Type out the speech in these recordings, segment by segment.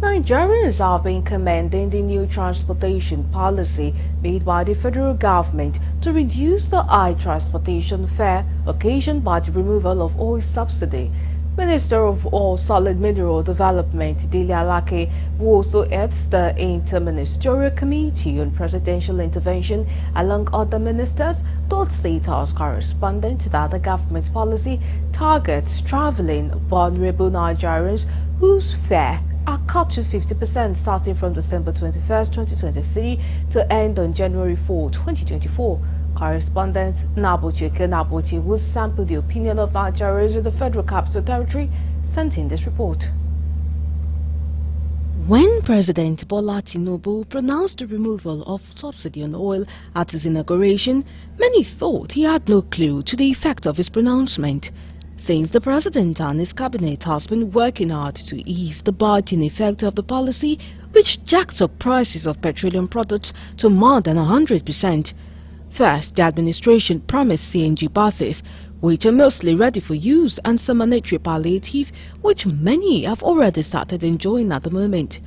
Nigerians have been commending the new transportation policy made by the federal government to reduce the high transportation fare occasioned by the removal of oil subsidy. Minister of Oil Solid Mineral Development, Dele Alake, who also heads the Interministerial Committee on Presidential Intervention, along other ministers, told State House correspondent that the government policy targets traveling vulnerable Nigerians whose fare are cut to 50% starting from December 21st, 2023 to end on January 4, 2024. Correspondent Naboche will sample the opinion of Nigerians in the Federal Capital Territory, sent in this report. When President Bola Tinubu pronounced the removal of subsidy on oil at his inauguration, many thought he had no clue to the effect of his pronouncement. Since the president and his cabinet has been working hard to ease the biting effect of the policy, which jacked up prices of petroleum products to more than 100%. First, the administration promised CNG buses, which are mostly ready for use, and some monetary palliative, which many have already started enjoying at the moment.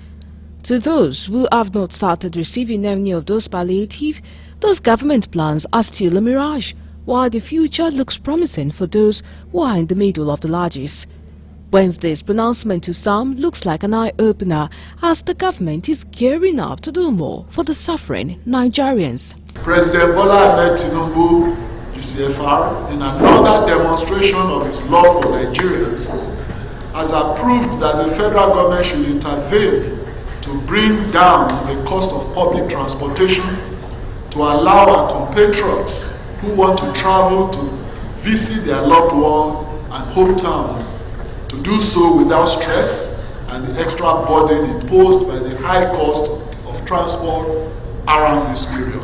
To those who have not started receiving any of those palliative, those government plans are still a mirage, while the future looks promising for those who are in the middle of the lodges. Wednesday's pronouncement to some looks like an eye-opener as the government is gearing up to do more for the suffering Nigerians. President Bola Ahmed Tinubu, GCFR, in another demonstration of his love for Nigerians, has approved that the federal government should intervene to bring down the cost of public transportation to allow our compatriots who want to travel to visit their loved ones and hometown to do so without stress and the extra burden imposed by the high cost of transport around this period.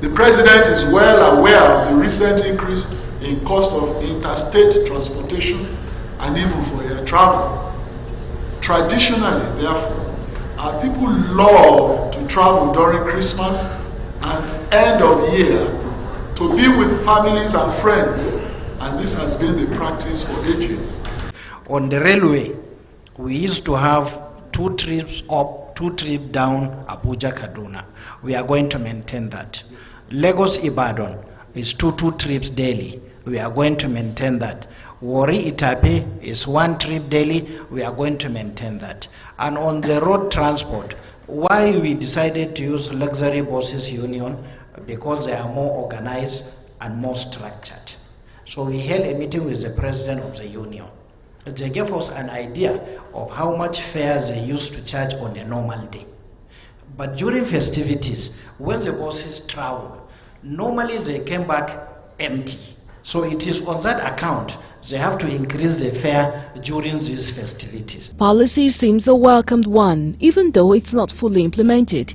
The President is well aware of the recent increase in cost of interstate transportation and even for air travel. Traditionally, therefore, our people love to travel during Christmas and end of year to be with families and friends, and this has been the practice for ages. On the railway, we used to have 2 trips up, 2 trips down Abuja Kaduna. We are going to maintain that. Lagos Ibadan is 2 trips daily. We are going to maintain that. Warri Itape is 1 trip daily. We are going to maintain that. And on the road transport, why we decided to use luxury buses union? Because they are more organized and more structured. So we held a meeting with the president of the union. They gave us an idea of how much fares they used to charge on a normal day. But during festivities, when the buses travel, normally they came back empty. So it is on that account they have to increase the fare during these festivities. Policy seems a welcomed one, even though it's not fully implemented.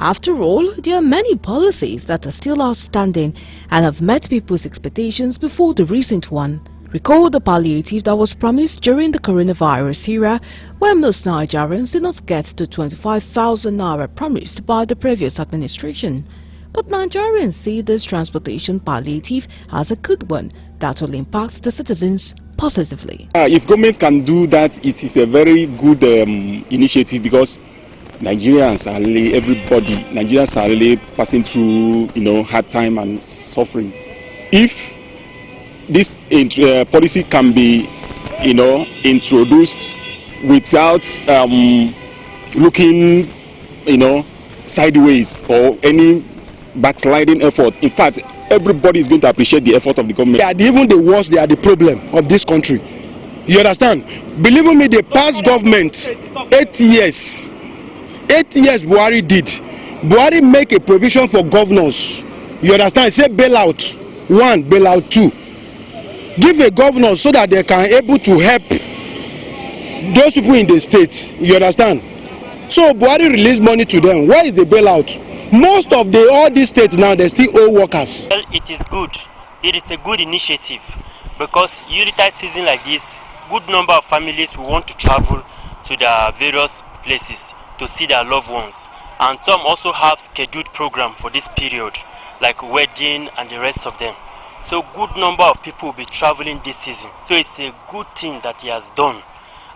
After all, there are many policies that are still outstanding and have met people's expectations before the recent one. Recall the palliative that was promised during the coronavirus era, where most Nigerians did not get the 25,000 naira promised by the previous administration. But Nigerians see this transportation palliative as a good one that will impact the citizens positively. If government can do that, it is a very good initiative, because Nigerians are really passing through, hard time and suffering. If this policy can be, introduced without looking, sideways or any backsliding effort, in fact, everybody is going to appreciate the effort of the government. They are even the worst, they are the problem of this country. You understand? Believe me, the past government, 8 years Buhari did. Buhari make a provision for governors. You understand? Say bailout 1, bailout 2. Give a governor so that they can able to help those people in the state. You understand? So Buhari release money to them. Where is the bailout? Most of all these states now, they still owe workers. Well, it is good. It is a good initiative, because Yuletide season like this, good number of families will want to travel to the various places to see their loved ones, and some also have scheduled program for this period, like wedding and the rest of them. So good number of people will be traveling this season. So it's a good thing that he has done,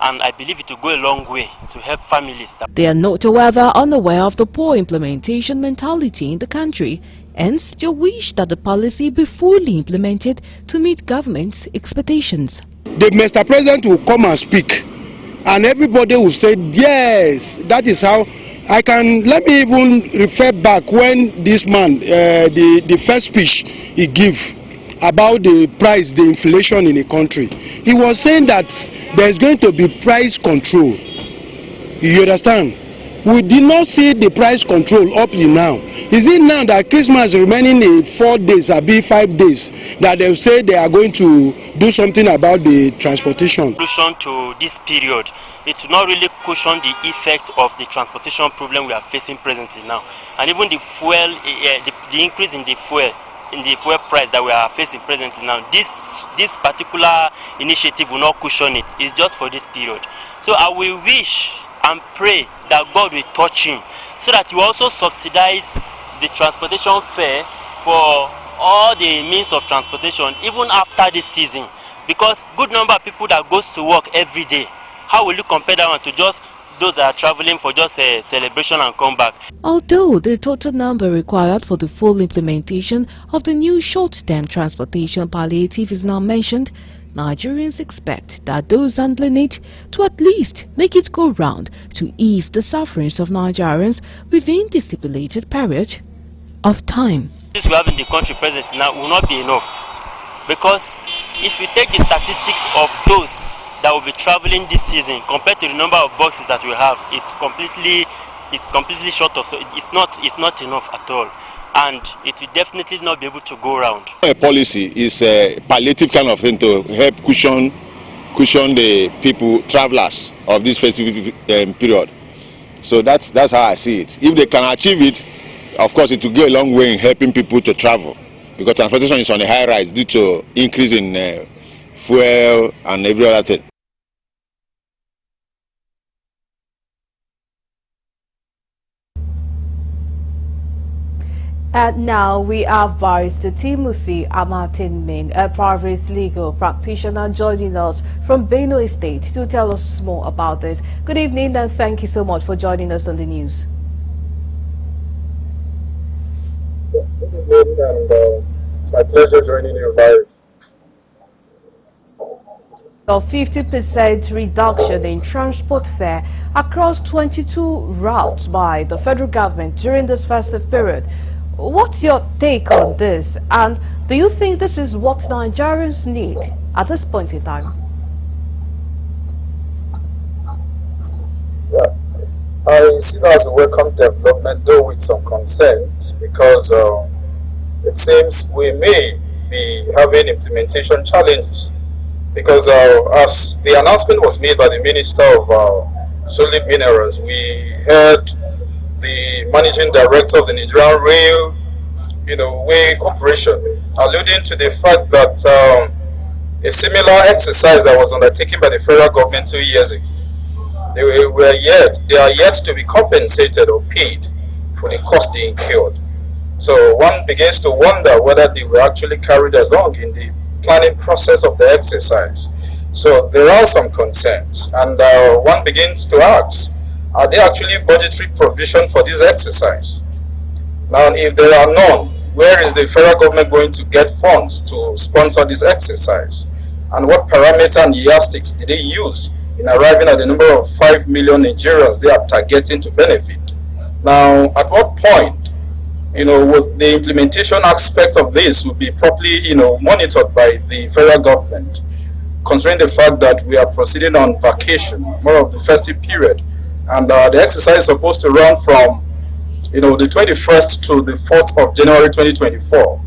and I believe it will go a long way to help families. They are not, however, unaware of the poor implementation mentality in the country, hence they wish that the policy be fully implemented to meet government's expectations. The Mr. President will come and speak, and everybody will say, yes, that is how I can. Let me even refer back when this man, the first speech he gave about the price, the inflation in the country, he was saying that there is going to be price control. You understand? We did not see the price control up to now. Is it now that Christmas remaining in 4 days, or be 5 days, that they say they are going to do something about the transportation? Solution to this period, it will not really cushion the effect of the transportation problem we are facing presently now, and even the fuel, the increase in the fuel price that we are facing presently now. This particular initiative will not cushion it. It's just for this period. So I will wish and pray that God will touch him, so that he will also subsidize the transportation fare for all the means of transportation even after this season, because good number of people that goes to work every day, how will you compare that one to just those that are traveling for just a celebration and come back? Although the total number required for the full implementation of the new short-term transportation palliative is now mentioned, Nigerians expect that those handling it to at least make it go round to ease the sufferings of Nigerians within the stipulated period of time. This we have in the country present now will not be enough, because if you take the statistics of those that will be traveling this season compared to the number of boxes that we have, it's completely short of, so it's not enough at all, and it will definitely not be able to go around. A policy is a palliative kind of thing to help cushion the people, travelers of this festive period. So that's how I see it. If they can achieve it, of course it will go a long way in helping people to travel, because transportation is on a high rise due to increase in fuel and every other thing. And now we have Barrister Timothy Amatin-Min, a private legal practitioner, joining us from Benue State to tell us more about this. Good evening and thank you so much for joining us on the news. Good evening, and it's my pleasure joining you live. A 50% reduction in transport fare across 22 routes by the federal government during this festive period. What's your take on this, and do you think this is what Nigerians need at this point in time? Yeah, I see that as a welcome development, though with some concerns, because it seems we may be having implementation challenges. Because as the announcement was made by the Minister of Solid Minerals, we heard the Managing Director of the Nigerian Railway Corporation alluding to the fact that a similar exercise that was undertaken by the federal government 2 years ago, they are yet to be compensated or paid for the cost they incurred. So one begins to wonder whether they were actually carried along in the planning process of the exercise. So there are some concerns, and one begins to ask, are there actually budgetary provision for this exercise? Now, if there are none, where is the federal government going to get funds to sponsor this exercise? And what parameter and yardsticks did they use in arriving at the number of 5 million Nigerians they are targeting to benefit? Now, at what point, would the implementation aspect of this will be properly, monitored by the federal government, considering the fact that we are proceeding on vacation, more of the festive period, and the exercise is supposed to run from, the 21st to the 4th of January 2024.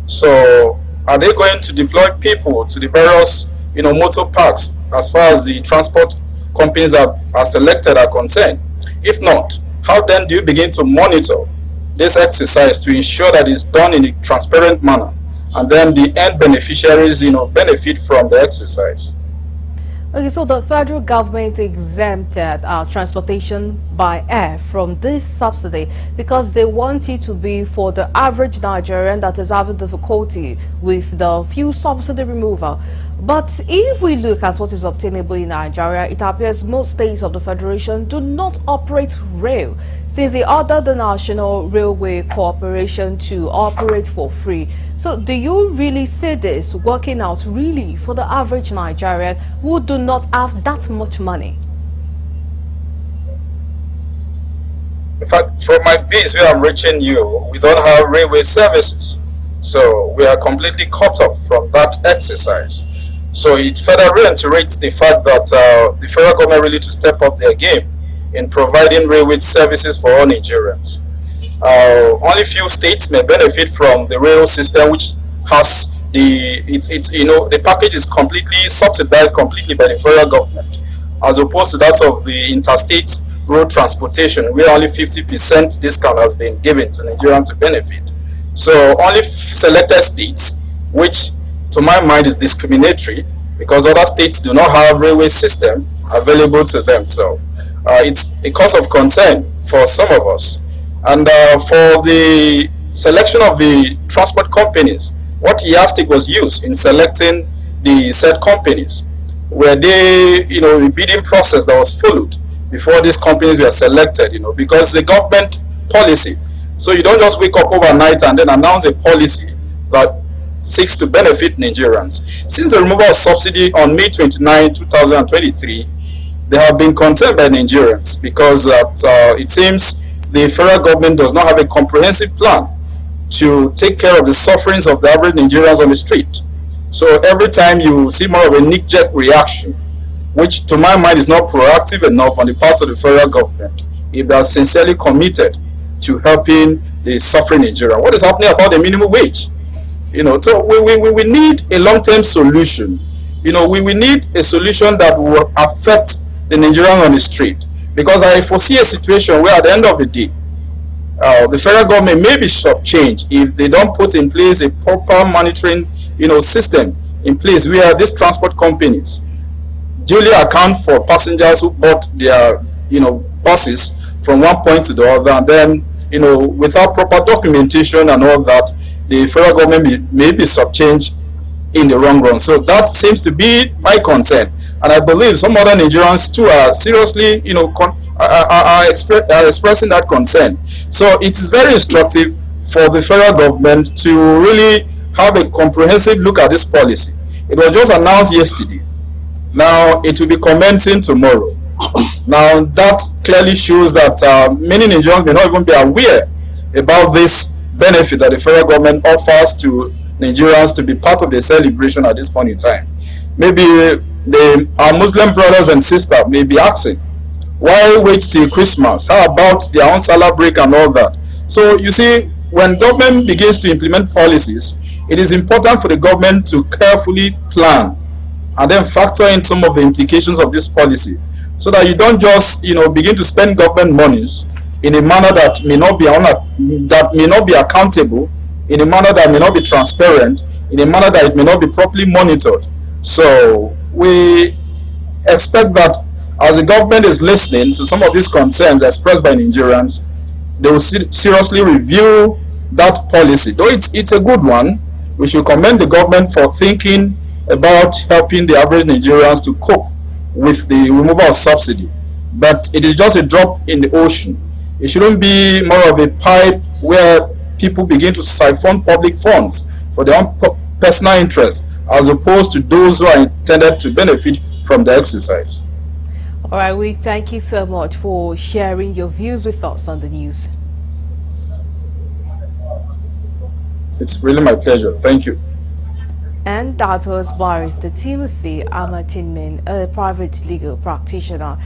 So, are they going to deploy people to the various, motor parks as far as the transport companies are selected are concerned? If not, how then do you begin to monitor this exercise to ensure that it's done in a transparent manner, and then the end beneficiaries, benefit from the exercise? Okay, so the federal government exempted transportation by air from this subsidy because they want it to be for the average Nigerian that is having difficulty with the fuel subsidy removal. But if we look at what is obtainable in Nigeria, it appears most states of the Federation do not operate rail, since they ordered the National Railway Corporation to operate for free. So do you really see this working out really for the average Nigerian who do not have that much money? In fact, from my base where I'm reaching you, we don't have railway services. So we are completely cut off from that exercise. So it further reiterates the fact that the federal government really to step up their game in providing railway services for all Nigerians. Only few states may benefit from the rail system, which has the package is completely subsidized completely by the federal government, as opposed to that of the interstate road transportation, where only 50% discount has been given to Nigerians to benefit. So only selected states, which to my mind is discriminatory, because other states do not have railway system available to them. So it's a cause of concern for some of us. And for the selection of the transport companies, what yardstick was used in selecting the said companies? Were they, the bidding process that was followed before these companies were selected, because the government policy. So you don't just wake up overnight and then announce a policy that seeks to benefit Nigerians. Since the removal of subsidy on May 29, 2023, they have been concerned by Nigerians because it seems the federal government does not have a comprehensive plan to take care of the sufferings of the average Nigerians on the street. So every time you see more of a knee-jerk reaction, which to my mind is not proactive enough on the part of the federal government, if they are sincerely committed to helping the suffering Nigerian. What is happening about the minimum wage? So we need a long-term solution. We need a solution that will affect the Nigerian on the street. Because I foresee a situation where at the end of the day, the federal government may be shortchanged if they don't put in place a proper monitoring, system in place where these transport companies duly account for passengers who bought their, buses from one point to the other, and then, without proper documentation and all that, the federal government may be shortchanged in the long run. So that seems to be my concern. And I believe some other Nigerians too are seriously, are expressing that concern. So it is very instructive for the federal government to really have a comprehensive look at this policy. It was just announced yesterday. Now it will be commencing tomorrow. Now that clearly shows that many Nigerians may not even be aware about this benefit that the federal government offers to Nigerians to be part of the celebration at this point in time. Maybe our Muslim brothers and sisters may be asking, why wait till Christmas? How about their own Salah break and all that? So you see, when government begins to implement policies, it is important for the government to carefully plan and then factor in some of the implications of this policy, so that you don't just begin to spend government monies in a manner that may not be accountable, in a manner that may not be transparent, in a manner that it may not be properly monitored. So we expect that as the government is listening to some of these concerns expressed by Nigerians, they will seriously review that policy. Though it's a good one, we should commend the government for thinking about helping the average Nigerians to cope with the removal of subsidy. But it is just a drop in the ocean. It shouldn't be more of a pipe where people begin to siphon public funds for their own personal interest, as opposed to those who are intended to benefit from the exercise. All right, we thank you so much for sharing your views with us on the news. It's really my pleasure. Thank you. And that was Barrister Timothy Amatinmin, a private legal practitioner.